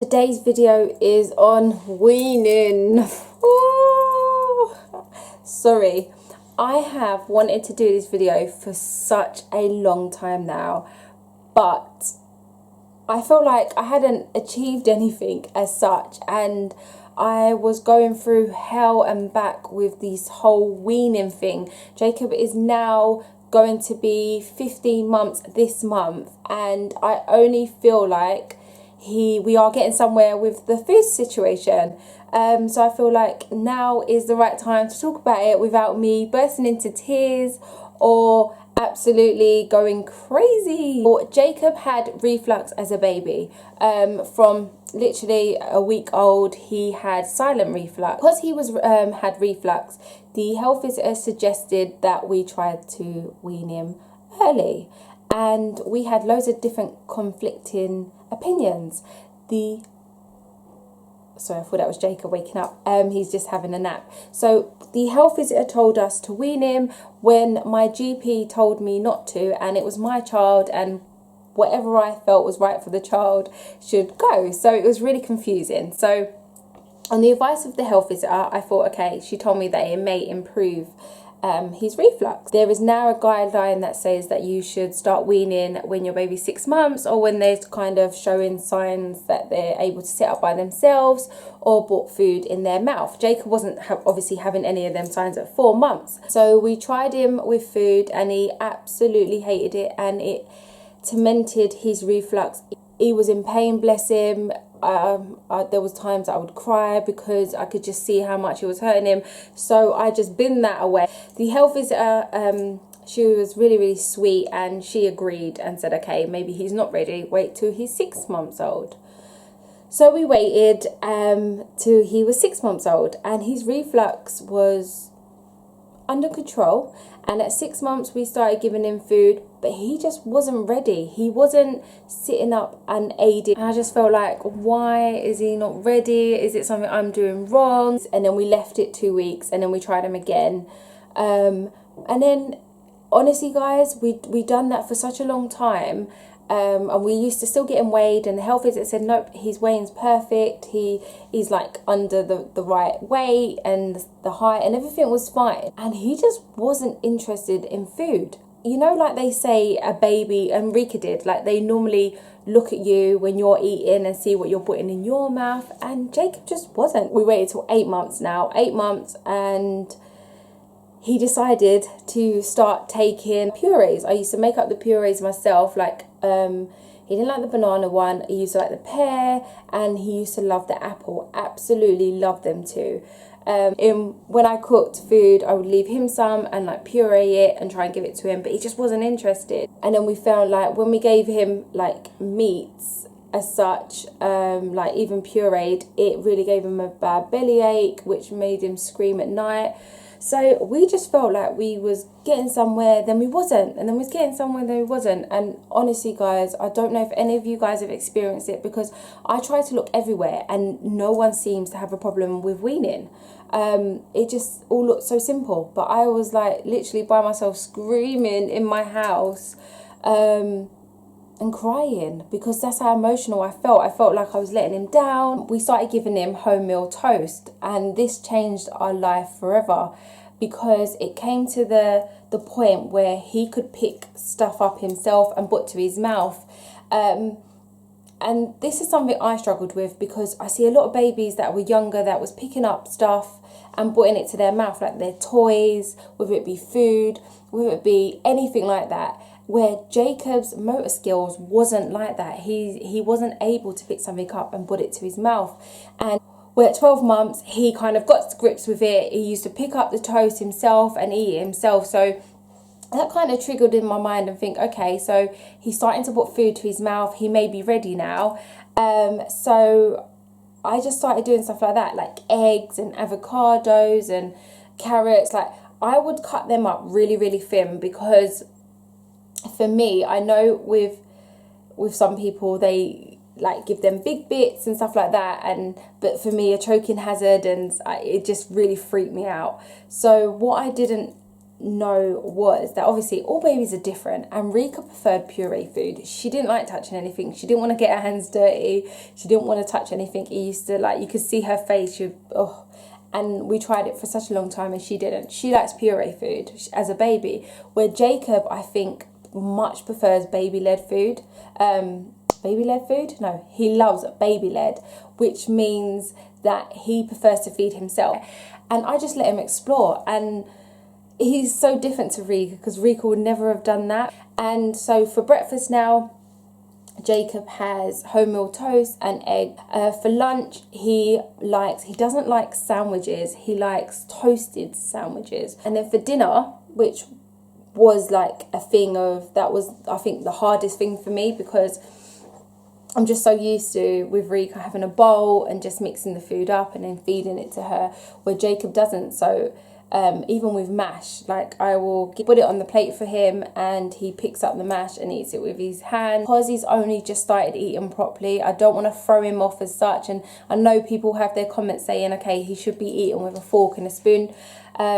Today's video is on weaning. Ooh. Sorry, I have wanted to do this video for such a long time now, but I felt like I hadn't achieved anything as such, and I was going through hell and back with this whole weaning thing. Jacob is now going to be 15 months this month, and I only feel like we are getting somewhere with the food situation. So I feel like now is the right time to talk about it without me bursting into tears or absolutely going crazy. Jacob had reflux as a baby. From literally a week old, he had silent reflux. Because he was had reflux, the health visitor suggested that we tried to wean him early, and we had loads of different conflicting opinions. Sorry, I thought that was Jacob waking up. He's just having a nap. So the health visitor told us to wean him when my GP told me not to, and it was my child, and whatever I felt was right for the child should go. So it was really confusing. So on the advice of the health visitor, I thought, okay, she told me that it may improve his reflux. There is now a guideline that says that you should start weaning when your baby's 6 months, or when they're kind of showing signs that they're able to sit up by themselves or put food in their mouth. Jacob wasn't obviously having any of them signs at 4 months. So we tried him with food and he absolutely hated it, and it tormented his reflux. He was in pain, bless him. There was times I would cry because I could just see how much it was hurting him. So I just binned that away. The health visitor, she was really sweet, and she agreed and said, okay, maybe he's not ready. Wait till he's 6 months old. So we waited till he was 6 months old, and his reflux was under control. And at 6 months we started giving him food, but he just wasn't ready. He wasn't sitting up and aiding, and I just felt like, why is he not ready? Is it something I'm doing wrong? And then we left it 2 weeks, and then we tried him again, and then honestly guys, we done that for such a long time. And we used to still get him weighed, and the health visitor said, nope, his weighing's perfect. He's like under the right weight and the height, and everything was fine. And he just wasn't interested in food. You know, like they say a baby, and Rika did, like they normally look at you when you're eating and see what you're putting in your mouth, and Jacob just wasn't. We waited till 8 months now, 8 months, and he decided to start taking purees. I used to make up the purees myself. Like, he didn't like the banana one, he used to like the pear, and he used to love the apple. Absolutely loved them too. When I cooked food, I would leave him some and like puree it and try and give it to him, but he just wasn't interested. And then we found, like, when we gave him like meats as such, like even pureed, it really gave him a bad bellyache, which made him scream at night. So we just felt like we was getting somewhere, then we wasn't, and then we was getting somewhere, then we wasn't. And honestly guys, I don't know if any of you guys have experienced it, because I try to look everywhere and no one seems to have a problem with weaning. It just all looked so simple, but I was like literally by myself screaming in my house, and crying, because that's how emotional I felt. I felt like I was letting him down. We started giving him home meal toast, and this changed our life forever, because it came to the point where he could pick stuff up himself and put to his mouth. And this is something I struggled with, because I see a lot of babies that were younger that was picking up stuff and putting it to their mouth, like their toys, whether it be food, whether it be anything like that, where Jacob's motor skills wasn't like that. He wasn't able to pick something up and put it to his mouth. And where at 12 months, he kind of got to grips with it. He used to pick up the toast himself and eat it himself. So that kind of triggered in my mind and think, okay, so he's starting to put food to his mouth. He may be ready now. So I just started doing stuff like that, like eggs and avocados and carrots. Like, I would cut them up really thin, because for me, I know with some people, they like give them big bits and stuff like that, but for me, a choking hazard, and it just really freaked me out. So what I didn't know was that obviously all babies are different, and Rika preferred puree food. She didn't like touching anything. She didn't want to get her hands dirty. She didn't want to touch anything. It used to, like, you could see her face. She, oh. And we tried it for such a long time and she didn't. She likes puree food as a baby, where Jacob, I think, much prefers baby-led food. Baby-led food? No, he loves baby-led, which means that he prefers to feed himself. And I just let him explore. And he's so different to Rika, because Rika would never have done that. And so for breakfast now, Jacob has wholemeal toast and egg. For lunch, he doesn't like sandwiches. He likes toasted sandwiches. And then for dinner, which was like a thing of, that was, I think, the hardest thing for me, because I'm just so used to, with Rika, having a bowl and just mixing the food up and then feeding it to her, where Jacob doesn't. So even with mash, like, I will put it on the plate for him and he picks up the mash and eats it with his hand. Because he's only just started eating properly, I don't want to throw him off as such. And I know people have their comments saying, okay, he should be eating with a fork and a spoon.